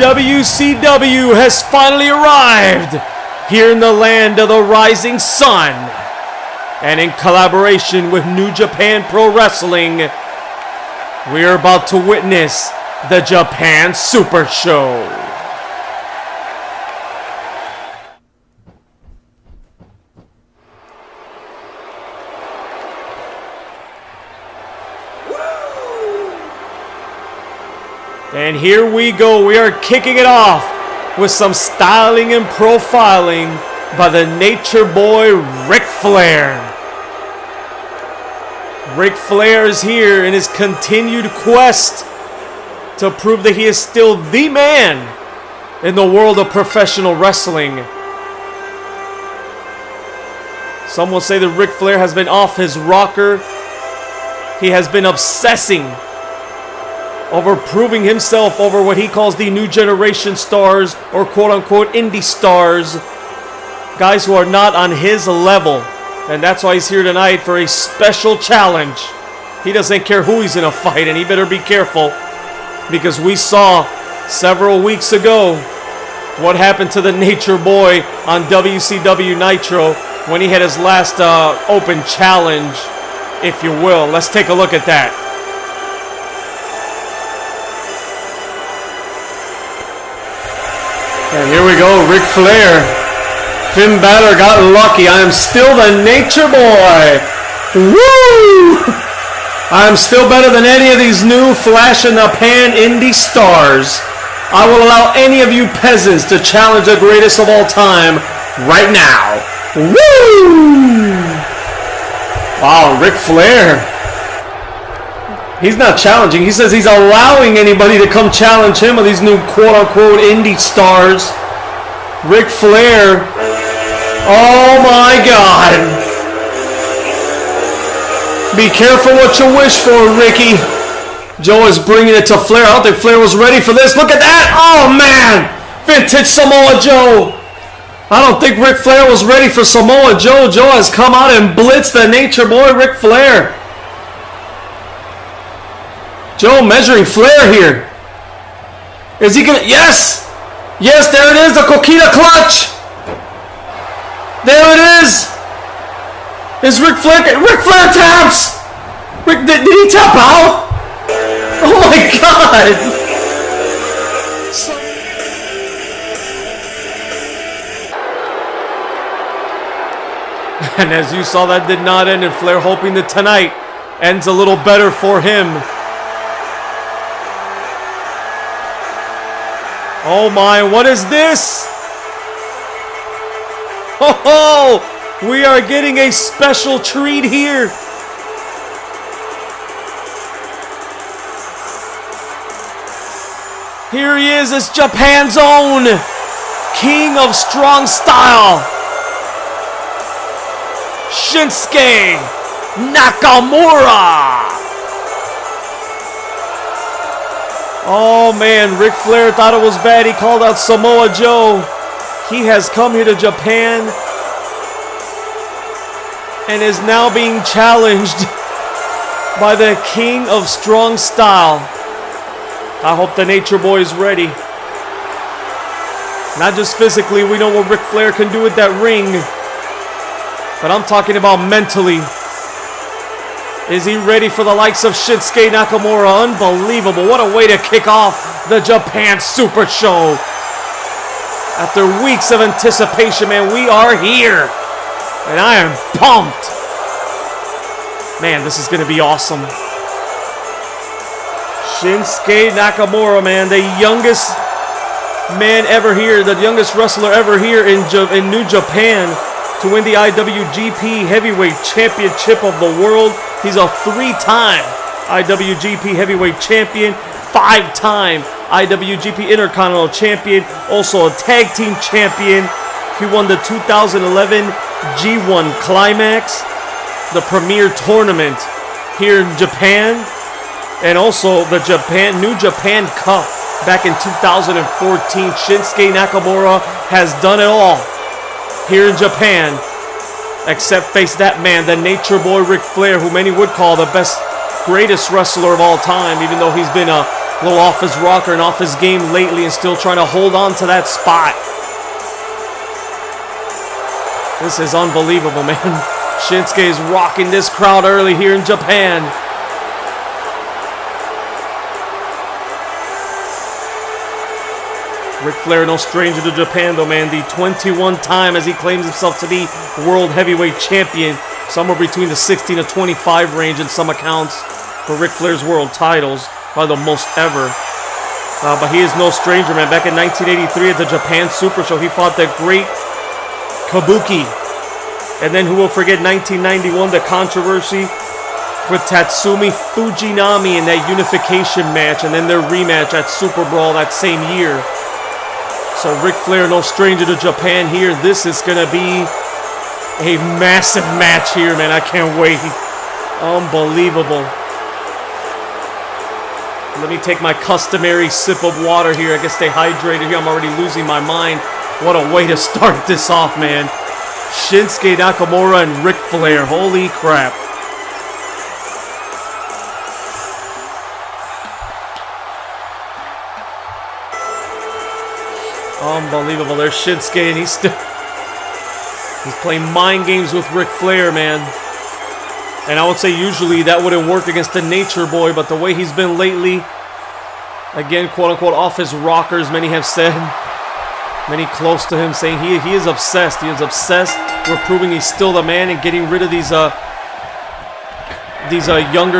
WCW has finally arrived here in the land of the rising sun. And in collaboration with New Japan Pro Wrestling, we are about to witness the Japan Super Show. And here we go. We are kicking it off with some styling and profiling by the Nature Boy, Ric Flair. Ric Flair is here in his continued quest to prove that he is still the man in the world of professional wrestling. Some will say that Ric Flair has been off his rocker. He has been obsessing over proving himself over what he calls the new generation stars, or quote-unquote indie stars, guys who are not on his level. And that's why he's here tonight for a special challenge. He doesn't care who he's in a fight, and he better be careful, because we saw several weeks ago what happened to the Nature Boy on WCW Nitro when he had his last open challenge, if you will. Let's take a look at that. And here we go, Ric Flair. Finn Balor got lucky. I am still the Nature Boy. Woo! I am still better than any of these new flash in the pan indie stars. I will allow any of you peasants to challenge the greatest of all time right now. Woo! Wow, Ric Flair. He's not challenging. He says he's allowing anybody to come challenge him with these new quote-unquote indie stars. Ric Flair. Oh my God. Be careful what you wish for, Ricky. Joe is bringing it to Flair. I don't think Flair was ready for this. Look at that. Oh man. Vintage Samoa Joe. I don't think Ric Flair was ready for Samoa Joe. Joe has come out and blitzed the Nature Boy, Ric Flair. Joe measuring Flair here. Is he gonna? Yes! Yes, there it is, the Coquina clutch! There it is! Is Ric Flair? Ric Flair taps! Did he tap out? Oh my God! And as you saw, that did not end, and Flair hoping that tonight ends a little better for him. Oh my, what is this? Oh, we are getting a special treat here. Here he is, it's Japan's own King of Strong Style, Shinsuke Nakamura. Oh man, Ric Flair thought it was bad. He called out Samoa Joe. He has come here to Japan and is now being challenged by the King of Strong Style. I hope the Nature Boy is ready. Not just physically, we know what Ric Flair can do with that ring, but I'm talking about mentally. Is he ready for the likes of Shinsuke Nakamura? Unbelievable. What a way to kick off the Japan Super Show. After weeks of anticipation, man, we are here. And I am pumped. Man, this is going to be awesome. Shinsuke Nakamura, man, the youngest man ever here, the youngest wrestler ever here in New Japan to win the IWGP Heavyweight Championship of the world. He's a 3-time IWGP Heavyweight Champion, 5-time IWGP Intercontinental Champion, also a Tag Team Champion. He won the 2011 G1 Climax, the premier tournament here in Japan, and also the New Japan Cup back in 2014. Shinsuke Nakamura has done it all here in Japan, except face that man, the Nature Boy Ric Flair, who many would call the greatest wrestler of all time, even though he's been a A little off his rocker and off his game lately and still trying to hold on to that spot. This is unbelievable, man. Shinsuke is rocking this crowd early here in Japan. Ric Flair, no stranger to Japan, though, man. The 21 time as he claims himself to be World Heavyweight Champion. Somewhere between the 16 to 25 range in some accounts for Ric Flair's world titles. Probably the most ever. But he is no stranger, man. Back in 1983 at the Japan Super Show, he fought the great Kabuki. And then who will forget 1991, the controversy with Tatsumi Fujinami in that unification match. And then their rematch at Super Brawl that same year. So Ric Flair, no stranger to Japan here. This is going to be a massive match here, man. I can't wait. Unbelievable. Let me take my customary sip of water here. I can stay hydrated here. I'm already losing my mind. What a way to start this off, man. Shinsuke Nakamura and Ric Flair. Holy crap. Unbelievable. There's Shinsuke, and he's playing mind games with Ric Flair, man. And I would say usually that wouldn't work against the Nature Boy, but the way he's been lately, again, quote-unquote, off his rockers, many have said, many close to him saying he is obsessed. He is obsessed. We're proving he's still the man and getting rid of these younger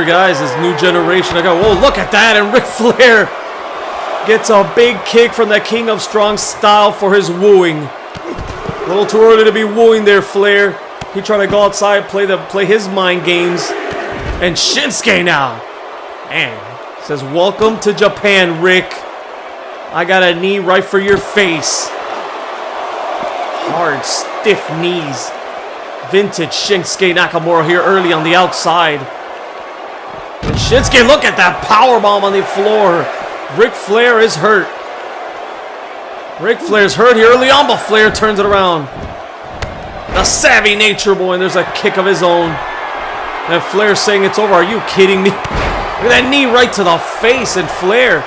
guys, this new generation. I go, whoa, look at that, and Ric Flair gets a big kick from the King of Strong Style for his wooing. A little too early to be wooing there, Flair. He trying to go outside, play his mind games. And Shinsuke now. Man, says, welcome to Japan, Rick. I got a knee right for your face. Hard, stiff knees. Vintage Shinsuke Nakamura here early on the outside. And Shinsuke, look at that powerbomb on the floor. Ric Flair is hurt. Ric Flair's hurt here early on, but Flair turns it around. The savvy Nature Boy, and there's a kick of his own. And Flair saying it's over. Are you kidding me? Look at that knee right to the face, and Flair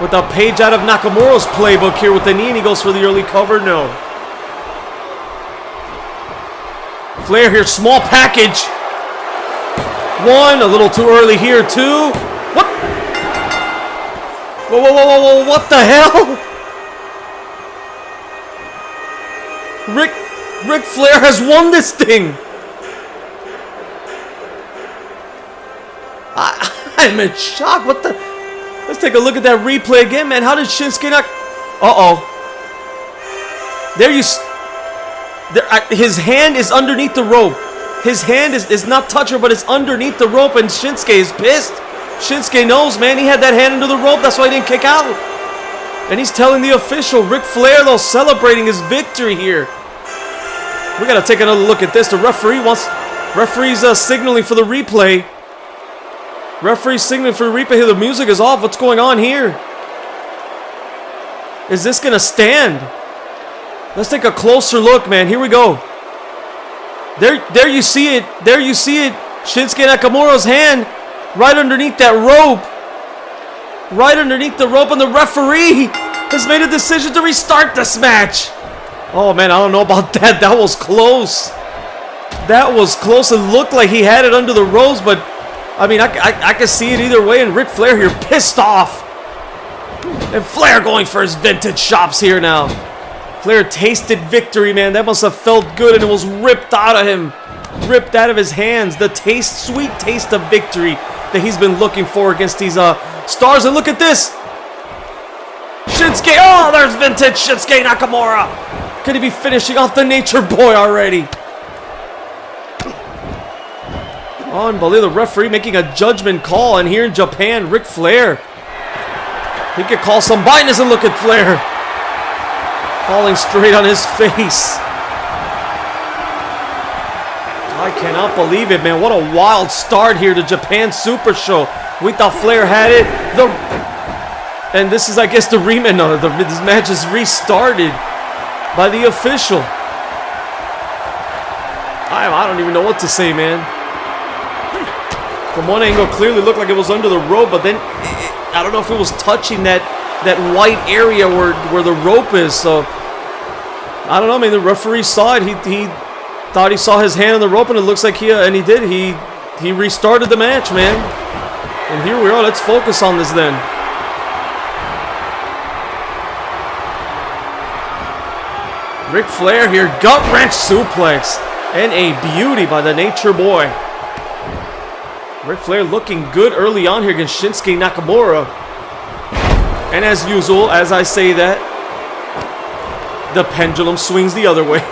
with a page out of Nakamura's playbook here with the knee, and he goes for the early cover. No. Flair here, small package. One, a little too early here, two. What? Whoa, whoa, whoa, whoa, whoa, what the hell? Ric Flair has won this thing. I'm in shock. What the? Let's take a look at that replay again, man. How did Shinsuke not? Uh-oh. There you... his hand is underneath the rope. His hand is not touching her, but it's underneath the rope, and Shinsuke is pissed. Shinsuke knows, man. He had that hand under the rope. That's why he didn't kick out. And he's telling the official, Ric Flair, though, celebrating his victory here. We got to take another look at this. The referee's signaling for the replay. Referee's signaling for the replay here. The music is off. What's going on here? Is this going to stand? Let's take a closer look, man. Here we go. There you see it. There you see it. Shinsuke Nakamura's hand right underneath that rope. Right underneath the rope, and the referee has made a decision to restart this match. Oh, man, I don't know about that. That was close. That was close. It looked like he had it under the ropes, but, I mean, I can see it either way, and Ric Flair here pissed off. And Flair going for his vintage shops here now. Flair tasted victory, man. That must have felt good, and it was ripped out of him. Ripped out of his hands. The taste, sweet taste of victory that he's been looking for against these stars. And look at this. Shinsuke. Oh, there's vintage Shinsuke Nakamura. Could he be finishing off the Nature Boy already? Unbelievable. The referee making a judgment call. And here in Japan, Ric Flair, he could call somebody. Doesn't look at Flair. Falling straight on his face. I cannot believe it, man. What a wild start here to Japan Super Show. We thought Flair had it. And this is, I guess, the rematch. No, this match is restarted by the official. I don't even know what to say, man. From one angle, clearly looked like it was under the rope, but then I don't know if it was touching that white area where the rope is. So I don't know. I mean, the referee saw it. He thought he saw his hand on the rope, and it looks like he did. He restarted the match, man. And here we are. Let's focus on this then. Ric Flair here, gut wrench suplex, and a beauty by the Nature Boy. Ric Flair looking good early on here against Shinsuke Nakamura. And as usual, as I say that, the pendulum swings the other way.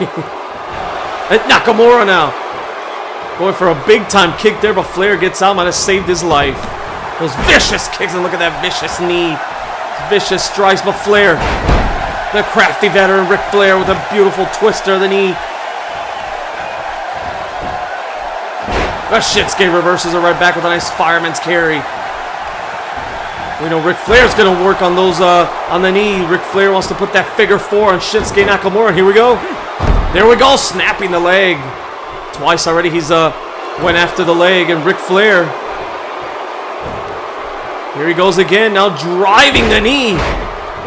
And Nakamura now going for a big time kick there, but Flair gets out, might have saved his life. Those vicious kicks, and look at that vicious knee. Vicious strikes, but Flair, the crafty veteran Ric Flair with a beautiful twister of the knee. The Shinsuke reverses it right back with a nice fireman's carry. We know Ric Flair's going to work on those on the knee. Ric Flair wants to put that figure 4 on Shinsuke Nakamura. Here we go. There we go, snapping the leg. Twice already he's went after the leg, and Ric Flair. Here he goes again, now driving the knee.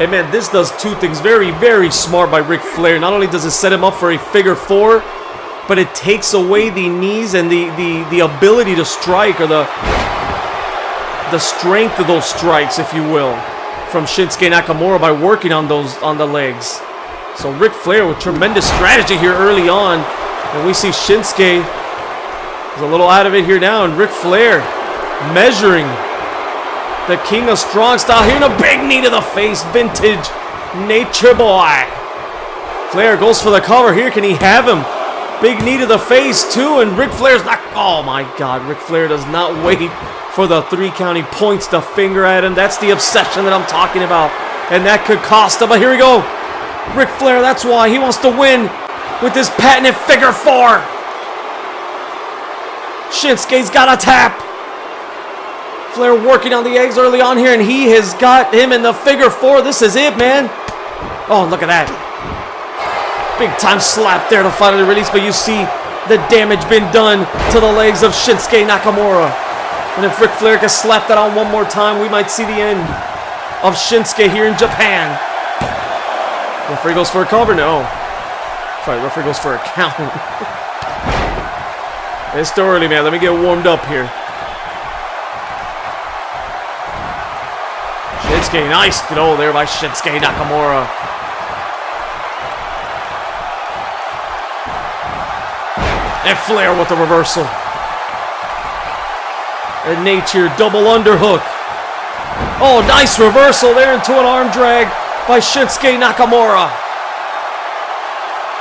And man, this does two things very, very smart by Ric Flair. Not only does it set him up for a figure 4, but it takes away the knees and the ability to strike, or the strength of those strikes, if you will, from Shinsuke Nakamura by working on the legs. So Ric Flair with tremendous strategy here early on, and we see Shinsuke is a little out of it here now, and Ric Flair measuring the King of Strong Style here, and a big knee to the face, vintage Nature Boy. Flair goes for the cover here. Can he have him? Big knee to the face too, and Ric Flair's not. Oh my God! Ric Flair does not wait for the 3 count. He points the finger at him. That's the obsession that I'm talking about, and that could cost him. But here we go. Ric Flair. That's why he wants to win with this patented figure 4. Shinsuke's got a tap. Flair working on the eggs early on here, and he has got him in the figure 4. This is it, man. Oh, look at that. Big time slap there to finally release, but you see the damage been done to the legs of Shinsuke Nakamura. And if Ric Flair can slap that on one more time, we might see the end of Shinsuke here in Japan. Referee goes for a cover? No. Sorry, referee goes for a count. It's still early, man. Let me get warmed up here. Shinsuke, nice throw there by Shinsuke Nakamura. And Flair with the reversal. And Nature double underhook. Oh, nice reversal there into an arm drag by Shinsuke Nakamura.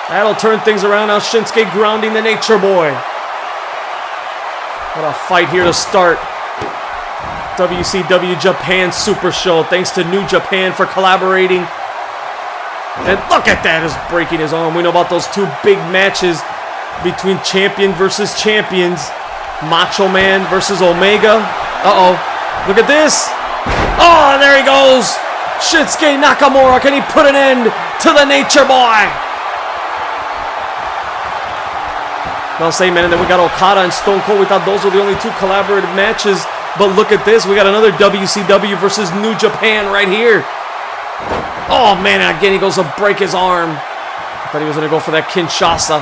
That'll turn things around. Now Shinsuke grounding the Nature Boy. What a fight here to start WCW Japan Super Show. Thanks to New Japan for collaborating. And look at that, is breaking his arm. We know about those 2 big matches between champion versus champions. Macho Man versus Omega. Uh-oh. Look at this. Oh, and there he goes. Shinsuke Nakamura. Can he put an end to the Nature Boy? I'll say, man, that we got Okada and Stone Cold. We thought those were the only 2 collaborative matches. But look at this. We got another WCW versus New Japan right here. Oh, man, again, he goes to break his arm. I thought he was going to go for that Kinshasa.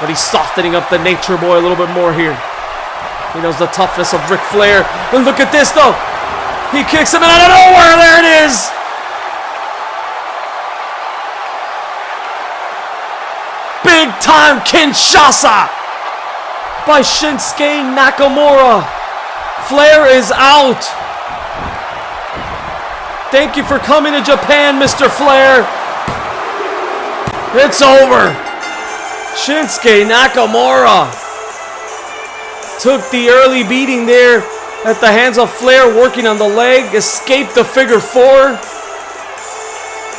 But he's softening up the Nature Boy a little bit more here. He knows the toughness of Ric Flair. And look at this, though. He kicks him out of nowhere. There it is. Big time Kinshasa by Shinsuke Nakamura. Flair is out. Thank you for coming to Japan, Mr. Flair. It's over. Shinsuke Nakamura took the early beating there at the hands of Flair, working on the leg, escaped the figure 4.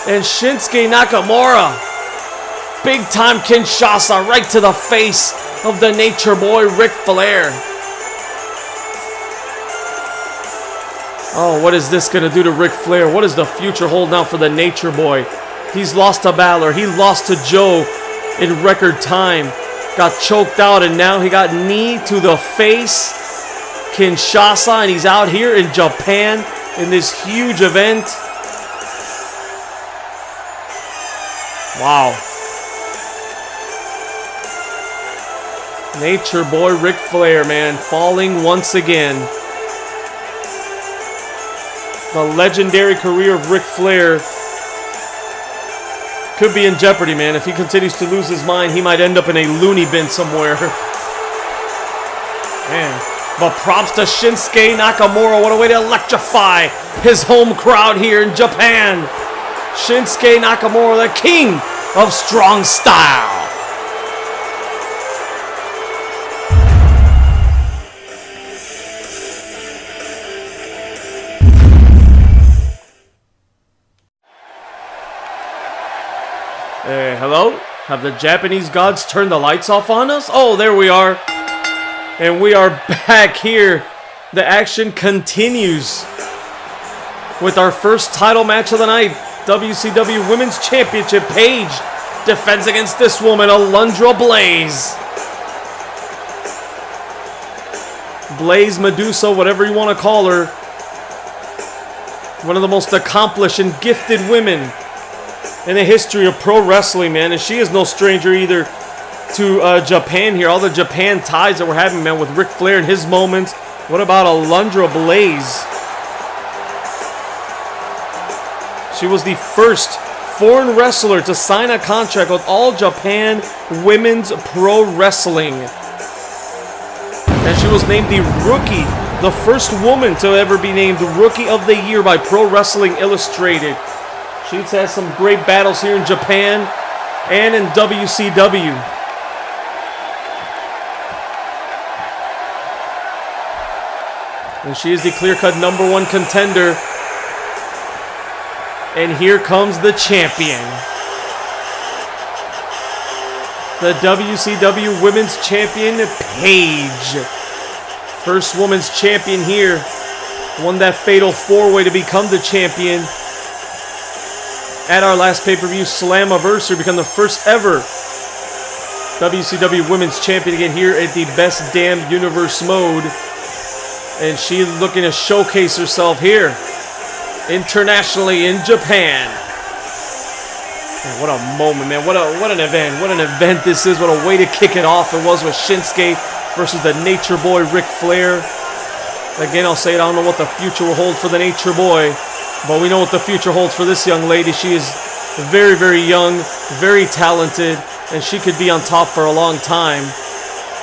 And Shinsuke Nakamura, big time Kinshasa right to the face of the Nature Boy, Ric Flair. Oh, what is this going to do to Ric Flair? What does the future hold now for the Nature Boy? He's lost to Balor. He lost to Joe in record time. Got choked out, and now he got knee to the face. Kinshasa, and he's out here in Japan in this huge event. Wow. Nature Boy Ric Flair, man, falling once again. The legendary career of Ric Flair could be in jeopardy, man. If he continues to lose his mind, he might end up in a loony bin somewhere. Man. But props to Shinsuke Nakamura. What a way to electrify his home crowd here in Japan. Shinsuke Nakamura, the king of strong style. Hello? Have the Japanese gods turned the lights off on us? Oh, there we are. And we are back here. The action continues with our first title match of the night. WCW Women's Championship. Paige defends against this woman, Alundra Blayze. Blaze Medusa, whatever you want to call her. One of the most accomplished and gifted women in the history of pro wrestling, man. And she is no stranger either to Japan here. All the Japan ties that we're having, man, with Ric Flair and his moments. What about Alundra Blayze? She was the first foreign wrestler to sign a contract with All Japan Women's Pro Wrestling. And she was named the Rookie, the first woman to ever be named Rookie of the Year by Pro Wrestling Illustrated. She's had some great battles here in Japan and in WCW. And she is the clear-cut #1 contender. And here comes the champion. The WCW Women's Champion, Paige. First women's champion here. Won that fatal 4-way to become the champion. At our last pay-per-view Slammiversary, become the first ever WCW Women's Champion again here at the Best Damn Universe mode. And she's looking to showcase herself here internationally in Japan. Man, what a moment, man. What an event. What an event this is. What a way to kick it off it was with Shinsuke versus the Nature Boy Ric Flair. Again, I'll say it, I don't know what the future will hold for the Nature Boy, but we know what the future holds for this young lady. She is very, very young, very talented, and she could be on top for a long time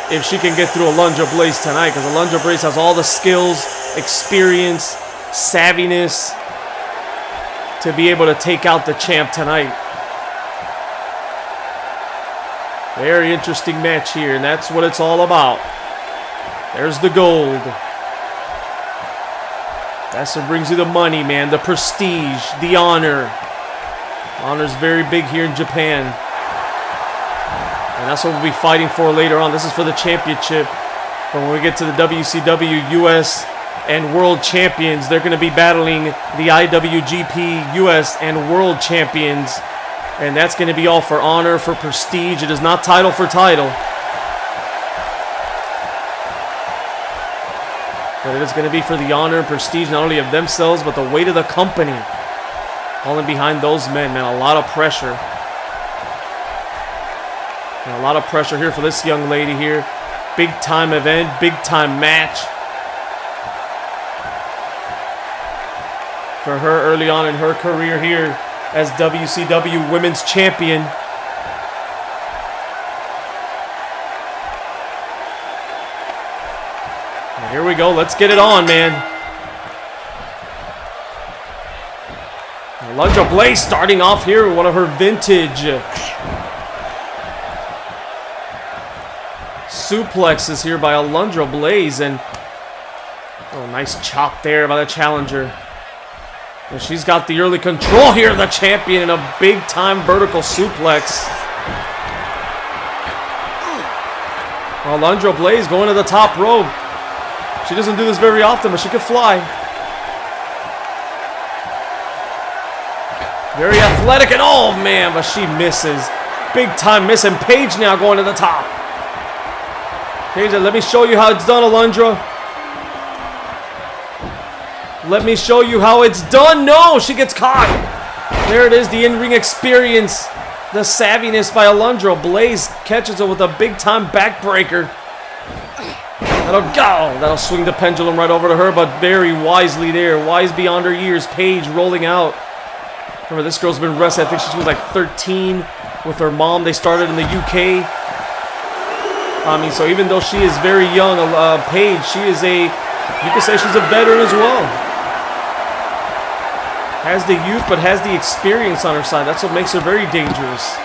if she can get through Alundra Blayze tonight, because Alundra Blayze has all the skills, experience, savviness to be able to take out the champ tonight. Very interesting match here, and that's what it's all about. There's the gold. That's what brings you the money, man. The prestige, the honor. Honor's very big here in Japan. And that's what we'll be fighting for later on. This is for the championship. But when we get to the WCW U.S. and World Champions, they're going to be battling the IWGP U.S. and World Champions. And that's going to be all for honor, for prestige. It is not title for title. But it is going to be for the honor and prestige, not only of themselves, but the weight of the company. All in behind those men, man. A lot of pressure. And a lot of pressure here for this young lady here. Big time event, big time match. For her early on in her career here as WCW Women's Champion. And here we go. Let's get it on, man. Alundra Blayze starting off here with one of her vintage suplexes here by Alundra Blayze. And oh, nice chop there by the challenger. And she's got the early control here of the champion in a big-time vertical suplex. Alundra Blayze going to the top rope. She doesn't do this very often, but she could fly. Very athletic, and oh man, but she misses. Big-time miss, and Paige now going to the top. Paige, let me show you how it's done, Alundra. Let me show you how it's done. No, she gets caught. There it is, the in-ring experience. The savviness by Alundra Blayze catches her with a big-time backbreaker. That'll swing the pendulum right over to her, but very wisely there. Wise beyond her years. Paige rolling out. Remember, this girl's been wrestling. I think she was like 13 with her mom. They started in the UK. I mean, so even though she is very young, Paige, she is you could say she's a veteran as well. Has the youth, but has the experience on her side. That's what makes her very dangerous.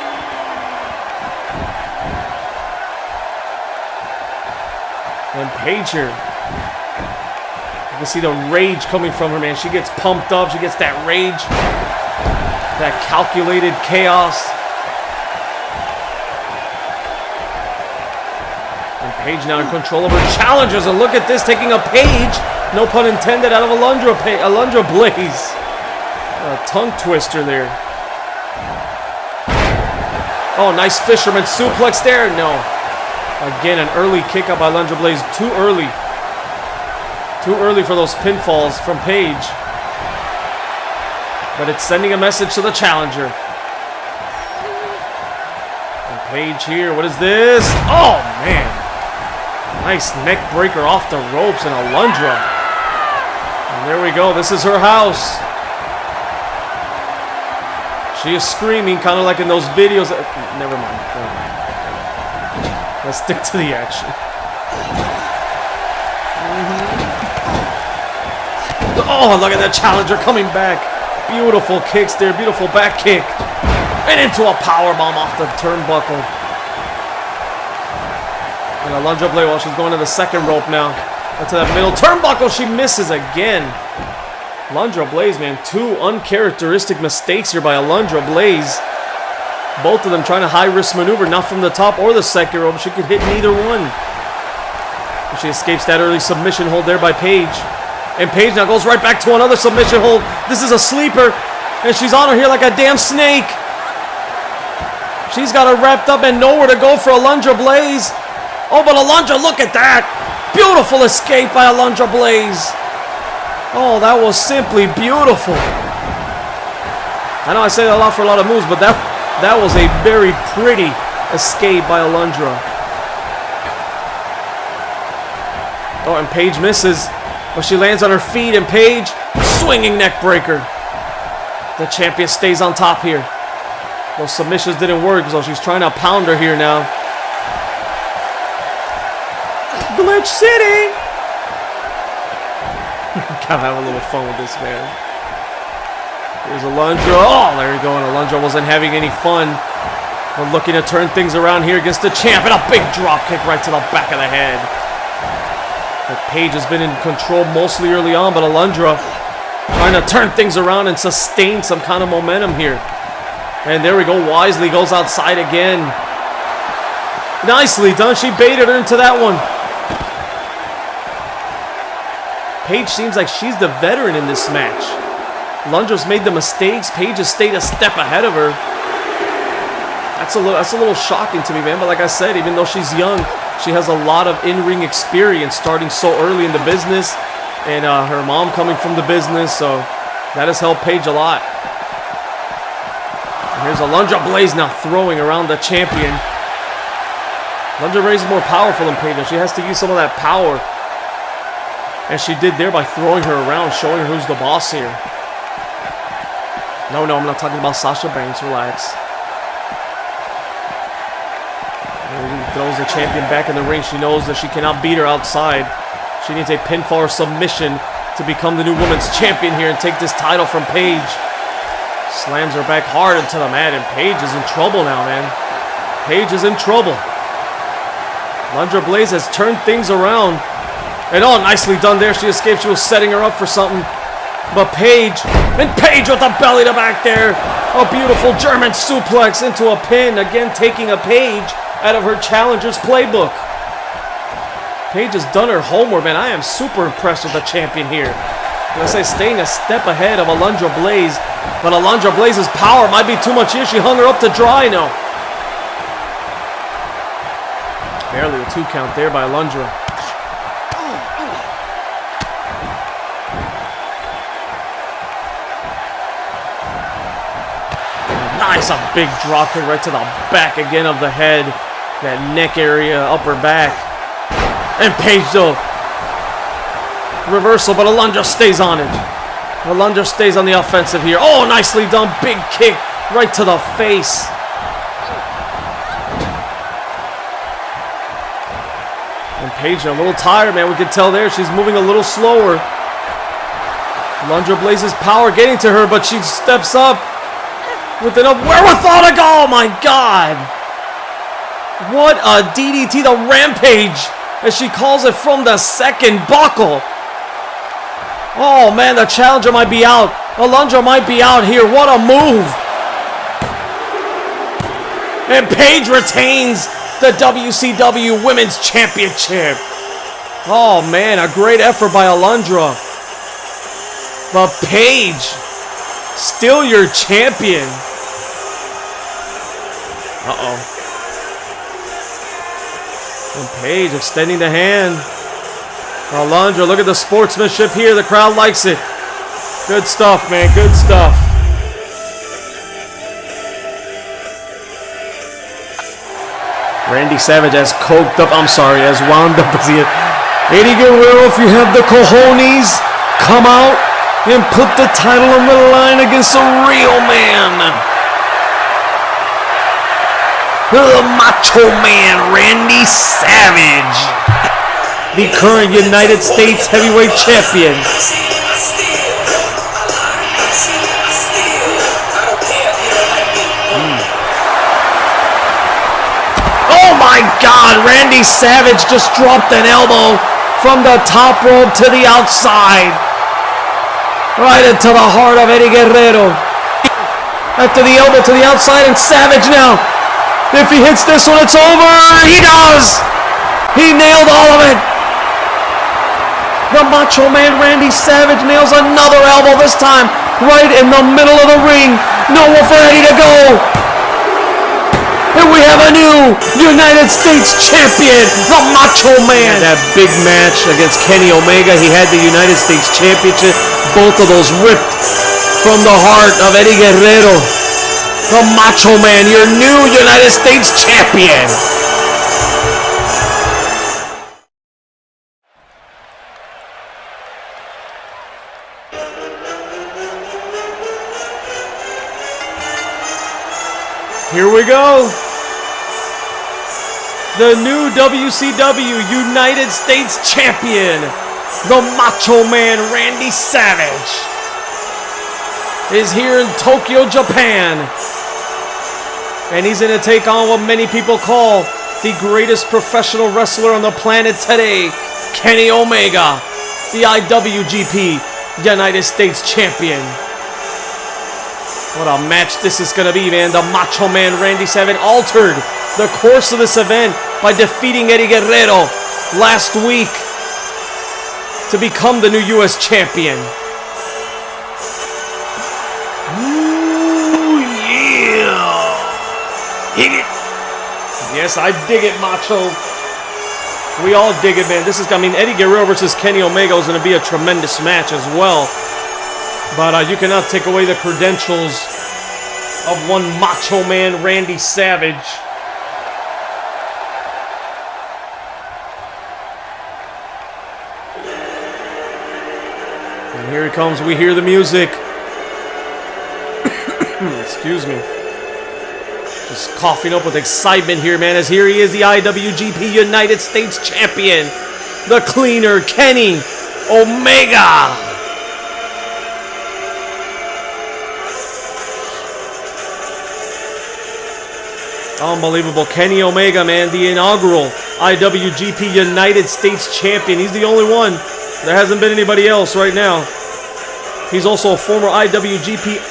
And Paige here. You can see the rage coming from her, man. She gets pumped up. She gets that rage. That calculated chaos. And Paige now in control of her challengers. And look at this, taking a Paige, no pun intended, out of Alundra Blayze. A tongue twister there. Oh, nice fisherman suplex there. No. Again, an early kick up by Alundra Blayze. Too early. Too early for those pinfalls from Paige. But it's sending a message to the challenger. And Paige here. What is this? Oh, man. Nice neck breaker off the ropes and Alundra. And there we go. This is her house. She is screaming, kind of like in those videos. Never mind. Let's stick to the action. Oh, look at that challenger coming back. Beautiful kicks there. Beautiful back kick. And into a powerbomb off the turnbuckle. And Alundra Blayze, well, she's going to the second rope now. Into that middle turnbuckle. She misses again. Alundra Blayze, man, two uncharacteristic mistakes here by Alundra Blayze. Both of them trying to high-risk maneuver, not from the top or the second rope. She could hit neither one. And she escapes that early submission hold there by Paige. And Paige now goes right back to another submission hold. This is a sleeper, and she's on her here like a damn snake. She's got her wrapped up and nowhere to go for Alundra Blayze. Oh, but Alundra, look at that. Beautiful escape by Alundra Blayze. Oh, that was simply beautiful. I know I say that a lot for a lot of moves, but that was a very pretty escape by Alundra. Oh, and Paige misses, but she lands on her feet, and Paige, swinging neck breaker. The champion stays on top here. Those submissions didn't work, so she's trying to pound her here now. Glitch City! Gotta have a little fun with this, man. Here's Alundra. Oh, there you go. And Alundra wasn't having any fun. But looking to turn things around here against the champ. And a big drop kick right to the back of the head. But Paige has been in control mostly early on. But Alundra trying to turn things around and sustain some kind of momentum here. And there we go. Wisely goes outside again. Nicely done. She baited her into that one. Paige seems like she's the veteran in this match. Alundra's made the mistakes. Paige has stayed a step ahead of her. That's a little shocking to me, man. But like I said, even though she's young, she has a lot of in-ring experience starting so early in the business. And her mom coming from the business. So that has helped Paige a lot. And here's Alundra Blayze now throwing around the champion. Alundra Blayze is more powerful than Paige. She has to use some of that power. And she did there by throwing her around, showing her who's the boss here. No, I'm not talking about Sasha Banks. Relax. And he throws the champion back in the ring. She knows that she cannot beat her outside. She needs a pinfall or submission to become the new women's champion here and take this title from Paige. Slams her back hard into the mat, and Paige is in trouble now, man. Paige is in trouble. Alundra Blayze has turned things around. And oh, nicely done there. She escaped. She was setting her up for something. But Paige, and Paige with the belly to back there. A beautiful German suplex into a pin. Again, taking a page out of her challenger's playbook. Paige has done her homework, man. I am super impressed with the champion here. Let's say staying a step ahead of Alundra Blayze. But Alundra Blayze's power might be too much here. She hung her up to dry now. Barely a 2 count there by Alundra. Nice, a big drop kick right to the back again of the head. That neck area, upper back. And Paige, though. Reversal, but Alundra stays on it. Alundra stays on the offensive here. Oh, nicely done. Big kick right to the face. And Paige a little tired, man. We can tell there she's moving a little slower. Alundra Blayze's power getting to her, but she steps up with enough wherewithal to go. Oh, my God. What a DDT, the Rampage, as she calls it from the second buckle. Oh, man, the challenger might be out. Alundra might be out here. What a move. And Paige retains the WCW Women's Championship. Oh, man, a great effort by Alundra. But Paige, still your champion. Uh-oh. And Paige extending the hand. Alundra, look at the sportsmanship here. The crowd likes it. Good stuff, man. Good stuff. Randy Savage has coked up. I'm sorry, has wound up as he is. Eddie Guerrero, if you have the cojones, come out and put the title on the line against a real man. The Macho Man, Randy Savage. The current United States Heavyweight Champion. Oh my God, Randy Savage just dropped an elbow from the top rope to the outside. Right into the heart of Eddie Guerrero. After the elbow to the outside, and Savage now. If he hits this one, it's over. He does. He nailed all of it. The Macho Man Randy Savage nails another elbow, this time right in the middle of the ring. Nowhere for Eddie to go. And we have a new United States Champion, the Macho Man. That big match against Kenny Omega, he had the United States Championship. Both of those ripped from the heart of Eddie Guerrero. The Macho Man, your new United States Champion. Here we go. The new WCW United States Champion, the Macho Man Randy Savage, is here in Tokyo, Japan. And he's going to take on what many people call the greatest professional wrestler on the planet today, Kenny Omega, the IWGP United States Champion. What a match this is going to be, man. The Macho Man Randy Savage altered the course of this event by defeating Eddie Guerrero last week to become the new U.S. champion. Ooh, yeah. Dig it. Yes, I dig it, Macho. We all dig it, man. This is, I mean, Eddie Guerrero versus Kenny Omega is going to be a tremendous match as well. But you cannot take away the credentials of one Macho Man Randy Savage. And here he comes. We hear the music. Excuse me. Just coughing up with excitement here, man, as here he is, the IWGP United States Champion, the cleaner, Kenny Omega. Unbelievable. Kenny Omega, man, the inaugural IWGP United States Champion. He's the only one. There hasn't been anybody else right now. He's also a former IWGP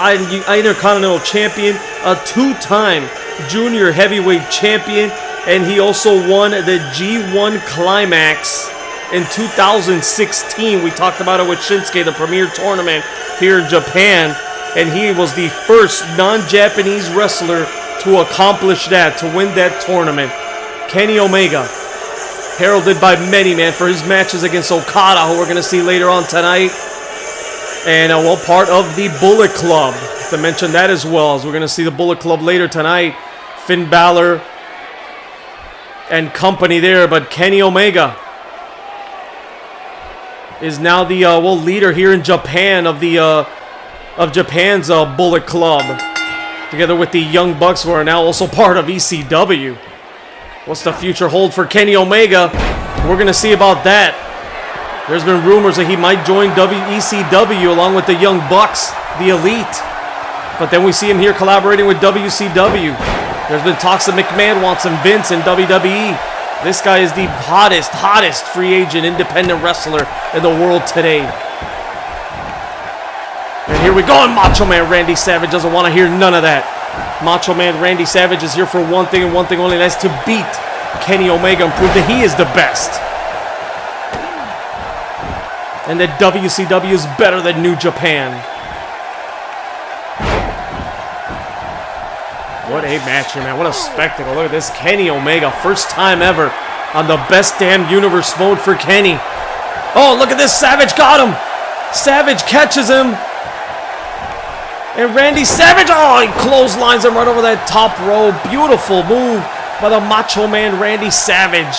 Intercontinental Champion, a two-time Junior Heavyweight Champion, and he also won the G1 Climax in 2016. We talked about it with Shinsuke, the premier tournament here in Japan, and he was the first non-Japanese wrestler to accomplish that, to win that tournament. Kenny Omega, heralded by many, man, for his matches against Okada, who we're going to see later on tonight. And, well, part of the Bullet Club. To mention that as well, as we're going to see the Bullet Club later tonight. Finn Balor and company there, but Kenny Omega is now the leader here in Japan of the Japan's Bullet Club, together with the Young Bucks, who are now also part of ECW. What's the future hold for Kenny Omega? We're gonna see about that. There's been rumors that he might join ECW along with the Young Bucks, the Elite, but then we see him here collaborating with WCW. There's been talks that McMahon wants him, Vince, in WWE. This guy is the hottest free agent independent wrestler in the world today. And here we go, and Macho Man Randy Savage doesn't want to hear none of that. Macho Man Randy Savage is here for one thing and one thing only, and that's to beat Kenny Omega and prove that he is the best. And that WCW is better than New Japan. What a match here, man. What a spectacle. Look at this. Kenny Omega. First time ever on the best damn universe mode for Kenny. Oh, look at this. Savage got him. Savage catches him. And Randy Savage, oh, he clotheslines him right over that top rope. Beautiful move by the Macho Man Randy Savage.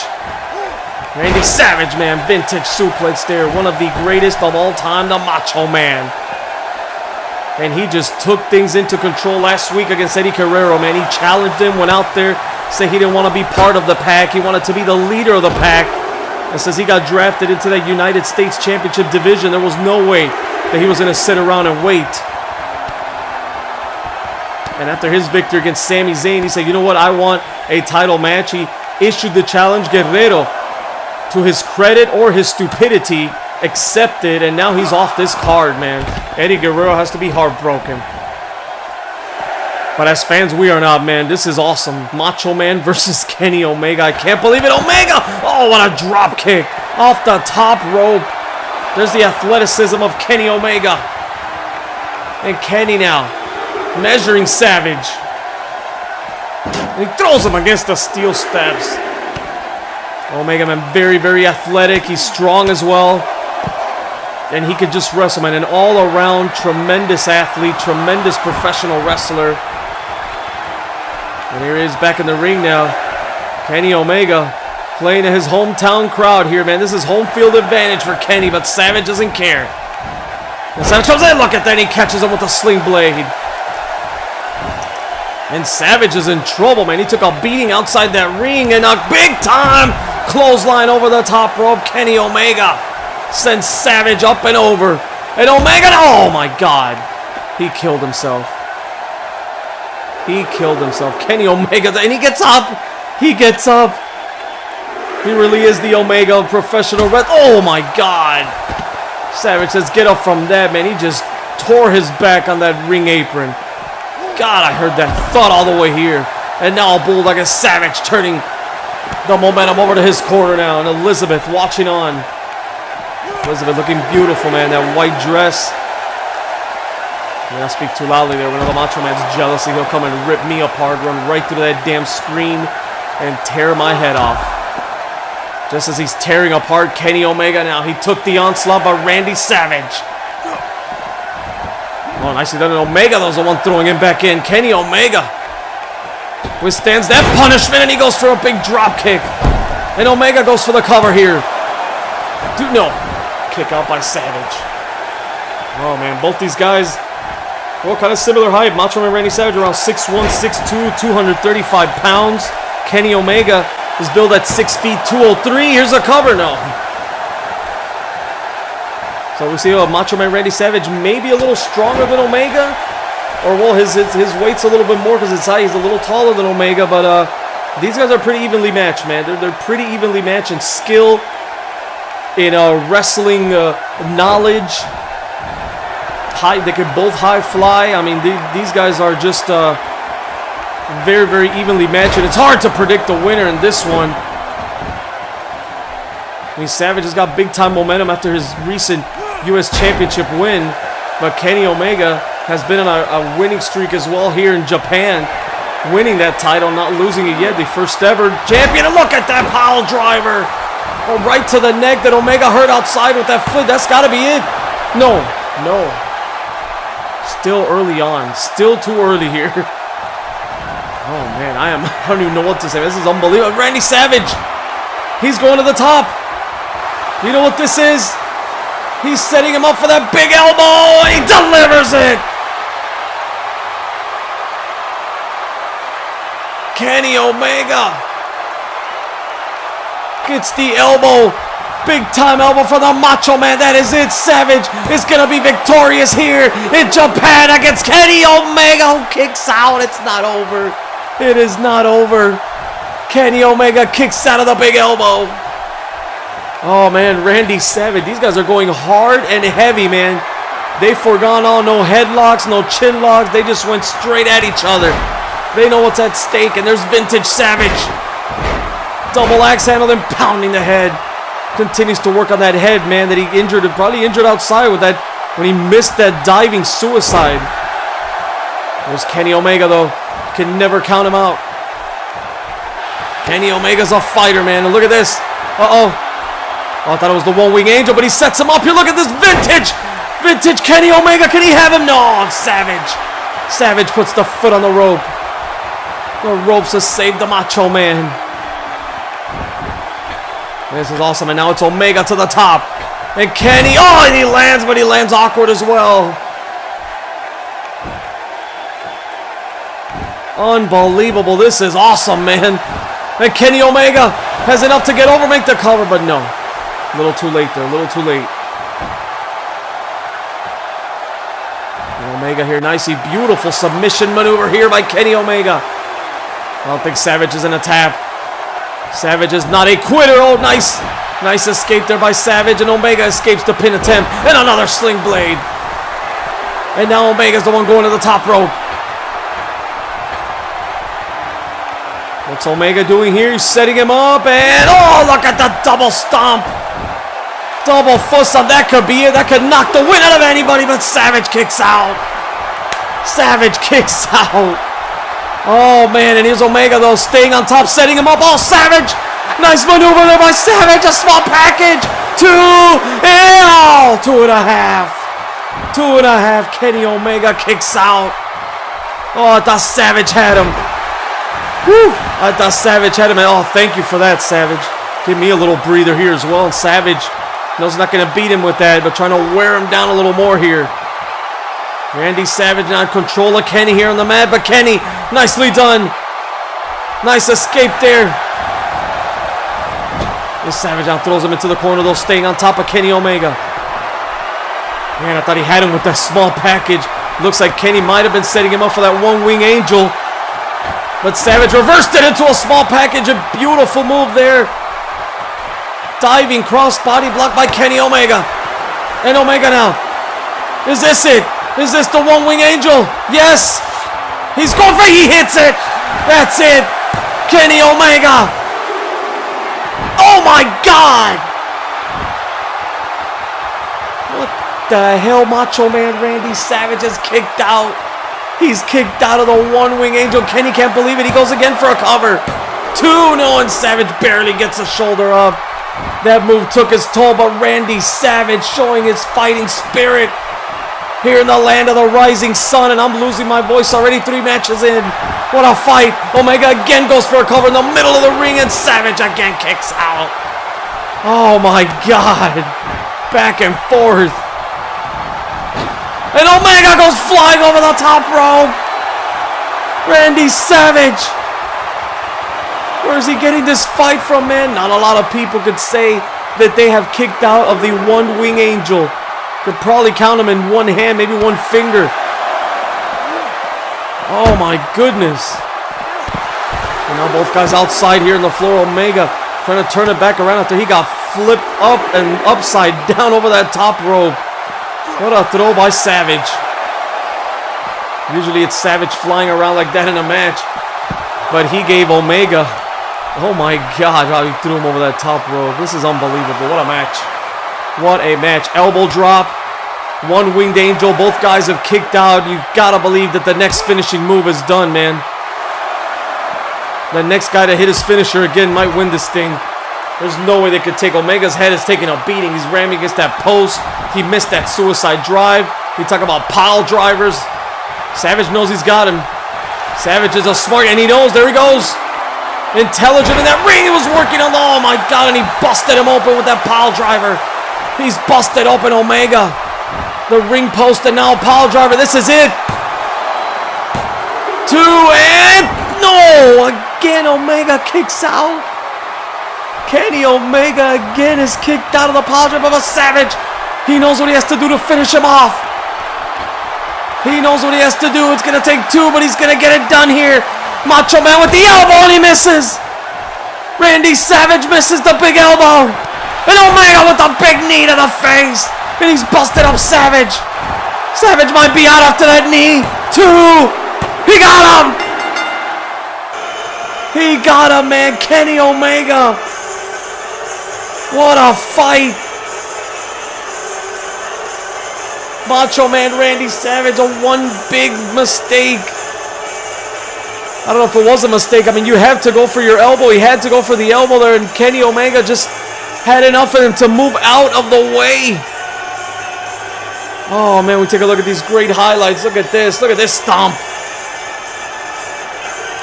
Randy Savage, man. Vintage suplex there. One of the greatest of all time, the Macho Man. And he just took things into control last week against Eddie Guerrero, man. He challenged him, went out there, said he didn't want to be part of the pack. He wanted to be the leader of the pack. And since he got drafted into that United States Championship division, there was no way that he was going to sit around and wait. And after his victory against Sami Zayn, he said, you know what, I want a title match. He issued the challenge. Guerrero, to his credit or his stupidity, accepted, and now he's off this card, man. Eddie Guerrero has to be heartbroken. But as fans, we are not, man. This is awesome. Macho Man versus Kenny Omega. I can't believe it. Omega! Oh, what a drop kick off the top rope. There's the athleticism of Kenny Omega. And Kenny now measuring Savage. And he throws him against the steel steps. Omega, man, very athletic. He's strong as well. And he could just wrestle, man. An all-around tremendous athlete, tremendous professional wrestler. And here he is back in the ring now. Kenny Omega playing to his hometown crowd here, man. This is home field advantage for Kenny, but Savage doesn't care. And Savage comes in, look at that, he catches him with a sling blade. And Savage is in trouble, man. He took a beating outside that ring, and a big-time clothesline over the top rope. Kenny Omega sends Savage up and over. And Omega, oh my God. He killed himself. He killed himself. Kenny Omega, and he gets up. He gets up. He really is the Omega of professional wrestling. Oh my God. Savage says, get up from that, man. He just tore his back on that ring apron. God, I heard that thud all the way here. And now a Bulldog is Savage turning the momentum over to his corner now. And Elizabeth watching on. Elizabeth looking beautiful, man. That white dress. I don't speak too loudly there. Whenever Macho Man's jealousy, he'll come and rip me apart, run right through that damn screen, and tear my head off. Just as he's tearing apart Kenny Omega now, he took the onslaught by Randy Savage. Oh, nicely done. And Omega was the one throwing him back in. Kenny Omega withstands that punishment, and he goes for a big drop kick. And Omega goes for the cover here. No. Kick out by Savage. Oh, man. Both these guys, well, kind of similar height. Macho Man Randy Savage around 6'1", 6'2", 235 pounds. Kenny Omega is billed at 6 feet, 203. Here's a cover now. So we see Macho Man Randy Savage maybe a little stronger than Omega. Or, well, his weight's a little bit more because his height. He's a little taller than Omega. But these guys are pretty evenly matched, man. They're pretty evenly matched in skill, in wrestling knowledge. They can both high fly. I mean, these guys are just very evenly matched. And it's hard to predict the winner in this one. I mean, Savage has got big-time momentum after his recent U.S. Championship win. But Kenny Omega has been on a winning streak as well here in Japan. Winning that title, not losing it yet. The first ever champion. And look at that pile driver. Oh, right to the neck that Omega hurt outside with that foot. That's got to be it. No. No. Still early on. Still too early here. Oh, man. I don't even know what to say. This is unbelievable. Randy Savage. He's going to the top. You know what this is? He's setting him up for that big elbow. And he delivers it. Kenny Omega gets the elbow. Big time elbow for the Macho Man. That is it. Savage is going to be victorious here in Japan against Kenny Omega, who kicks out. It's not over. It is not over. Kenny Omega kicks out of the big elbow. Oh, man. Randy Savage. These guys are going hard and heavy, man. They've forgone all no headlocks, no chin locks. They just went straight at each other. They know what's at stake, and there's Vintage Savage. Double axe handle, then pounding the head. Continues to work on that head, man, that he injured, probably injured outside with that, when he missed that diving suicide. There's Kenny Omega, though. Can never count him out. Kenny Omega's a fighter, man. And look at this. Uh-oh. Oh, I thought it was the one-wing angel, but he sets him up here. Look at this vintage Kenny Omega. Can he have him? No, Savage. Savage puts the foot on the rope. The ropes have saved the Macho Man. This is awesome, and now it's Omega to the top. And Kenny, oh, and he lands, but he lands awkward as well. Unbelievable. This is awesome, man. And Kenny Omega has enough to get over, make the cover, but no. A little too late there, a little too late. And Omega here, nicely beautiful submission maneuver here by Kenny Omega. I don't think Savage is in a tap. Savage is not a quitter. Oh, nice escape there by Savage, and Omega escapes the pin attempt, and another sling blade. And now Omega's the one going to the top rope. What's Omega doing here? He's setting him up, and oh, look at the double stomp. Double foot stomp. That could be it. That could knock the wind out of anybody, but Savage kicks out. Savage kicks out. Oh, man, and here's Omega, though, staying on top, setting him up. Oh, Savage! Nice maneuver there by Savage. A small package. 2 and 2.5. 2.5. Kenny Omega kicks out. Oh, I thought Savage had him. Whew. I thought Savage had him. Oh, thank you for that, Savage. Give me a little breather here as well. And Savage knows not going to beat him with that, but trying to wear him down a little more here. Randy Savage not in control of Kenny here on the mat, but Kenny, nicely done. Nice escape there. This Savage now throws him into the corner, though, staying on top of Kenny Omega. Man, I thought he had him with that small package. Looks like Kenny might have been setting him up for that one-wing angel. But Savage reversed it into a small package. A beautiful move there. Diving cross body block by Kenny Omega. And Omega now. Is this it? Is this the one-wing angel? Yes. He's going for it. He hits it. That's it. Kenny Omega. Oh, my God. What the hell? Macho Man Randy Savage is kicked out. He's kicked out of the one-wing angel. Kenny can't believe it. He goes again for a cover. 2-0, and Savage barely gets a shoulder up. That move took his toll, but Randy Savage showing his fighting spirit here in the land of the rising sun, and I'm losing my voice already 3 matches in. What a fight. Omega again goes for a cover in the middle of the ring, and Savage again kicks out. Oh my God. Back and forth. And Omega goes flying over the top rope. Randy Savage. Where is he getting this fight from, man? Not a lot of people could say that they have kicked out of the one-wing angel. Could probably count them in one hand, maybe one finger. Oh my goodness. And now both guys outside here on the floor. Omega trying to turn it back around after he got flipped up and upside down over that top rope. What a throw by Savage. Usually it's Savage flying around like that in a match. But he gave Omega, oh my God, how he threw him over that top rope. This is unbelievable. What a match. What a match. Elbow drop. One-winged angel. Both guys have kicked out. You've got to believe that the next finishing move is done, man. The next guy to hit his finisher again might win this thing. There's no way they could take. Omega's head is taking a beating. He's ramming against that post. He missed that suicide drive. We talk about pile drivers. Savage knows he's got him. Savage is a smart, and he knows. There he goes. Intelligent in that ring. He was working on the, oh my God, and he busted him open with that pile driver. He's busted open Omega. The ring post and now pile driver. This is it. 2 and no! Again, Omega kicks out. Kenny Omega again is kicked out of the pile driver, but Savage, he knows what he has to do to finish him off. He knows what he has to do. It's going to take 2, but he's going to get it done here. Macho Man with the elbow, and he misses. Randy Savage misses the big elbow. And Omega with the big knee to the face. And he's busted up Savage. Savage might be out after that knee. 2. He got him. He got him, man. Kenny Omega. What a fight. Macho Man Randy Savage, one big mistake. I don't know if it was a mistake. I mean, you have to go for your elbow. He had to go for the elbow there, and Kenny Omega just had enough of him to move out of the way. Oh, man, we take a look at these great highlights. Look at this. Look at this stomp.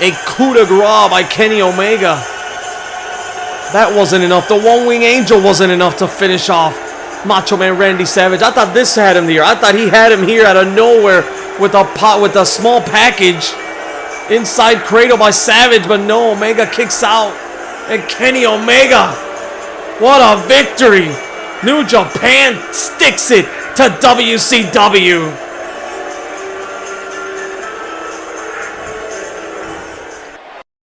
A coup de grace by Kenny Omega. That wasn't enough. The one-wing angel wasn't enough to finish off Macho Man Randy Savage. I thought this had him here. I thought he had him here out of nowhere with a small package. Inside cradle by Savage, but no, Omega kicks out. And Kenny Omega, what a victory. New Japan sticks it to WCW.